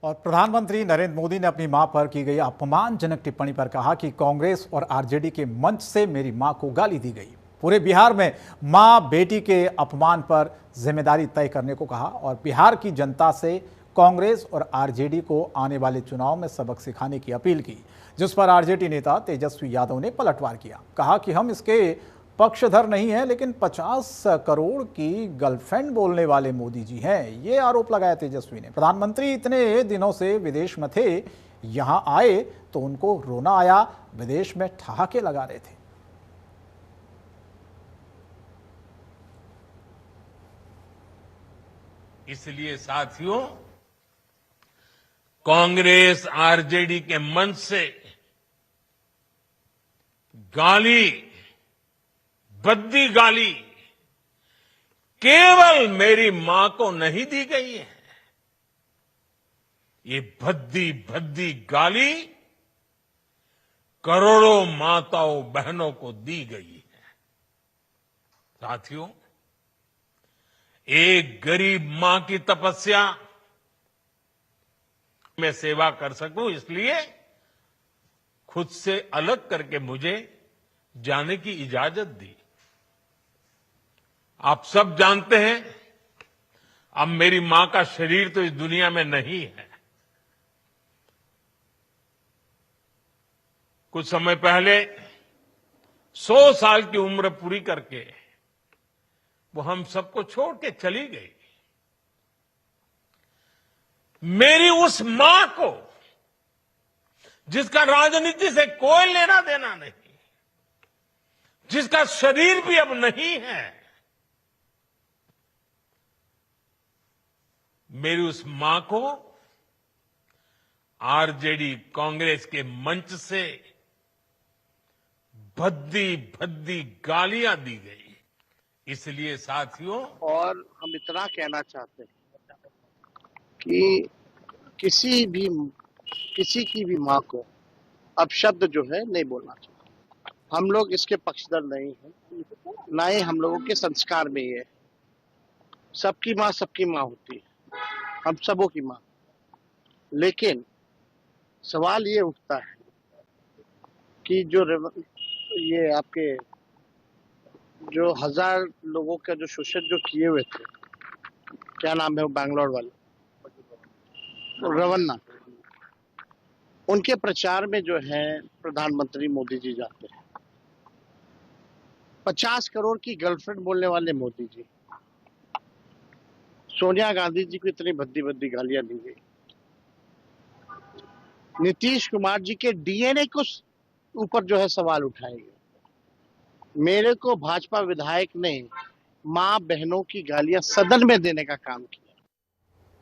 और प्रधानमंत्री नरेंद्र मोदी ने अपनी मां पर की गई अपमानजनक टिप्पणी पर कहा कि कांग्रेस और आरजेडी के मंच से मेरी मां को गाली दी गई। पूरे बिहार में मां बेटी के अपमान पर जिम्मेदारी तय करने को कहा और बिहार की जनता से कांग्रेस और आरजेडी को आने वाले चुनाव में सबक सिखाने की अपील की, जिस पर आरजेडी नेता तेजस्वी यादव ने पलटवार किया। कहा कि हम इसके पक्षधर नहीं है, लेकिन 50 करोड़ की गर्लफ्रेंड बोलने वाले मोदी जी हैं, ये आरोप लगाया तेजस्वी ने। प्रधानमंत्री इतने दिनों से विदेश में थे, यहां आए तो उनको रोना आया, विदेश में ठहाके लगा रहे थे। इसलिए साथियों, कांग्रेस आरजेडी के मंच से गाली, भद्दी गाली केवल मेरी मां को नहीं दी गई है। ये भद्दी भद्दी गाली करोड़ों माताओं बहनों को दी गई है। साथियों, एक गरीब मां की तपस्या में सेवा कर सकूं, इसलिए खुद से अलग करके मुझे जाने की इजाजत दी। आप सब जानते हैं, अब मेरी मां का शरीर तो इस दुनिया में नहीं है। कुछ समय पहले 100 साल की उम्र पूरी करके वो हम सबको छोड़ के चली गई। मेरी उस मां को, जिसका राजनीति से कोई लेना देना नहीं, जिसका शरीर भी अब नहीं है, मेरी उस मां को आरजेडी कांग्रेस के मंच से भद्दी भद्दी गालियां दी गई। इसलिए साथियों, और हम इतना कहना चाहते हैं कि किसी की भी मां को अपशब्द जो है नहीं बोलना चाहिए। हम लोग इसके पक्षधर नहीं हैं, ना ही हम लोगों के संस्कार में ये है। सबकी मां होती है, हम सबों की मां। लेकिन सवाल ये उठता है कि ये आपके जो 1000 लोगों का जो शोषण जो किए हुए थे, क्या नाम है वो बैंगलोर वाले, रवन्ना, उनके प्रचार में जो है प्रधानमंत्री मोदी जी जाते हैं। 50 करोड़ की गर्लफ्रेंड बोलने वाले मोदी जी, सोनिया गांधी जी को इतनी भद्दी भद्दी गालियां दी गई। नीतीश कुमार जी के डीएनए को ऊपर जो है सवाल उठाए गए। मेरे को भाजपा विधायक ने मां बहनों की गालियां सदन में देने का काम किया।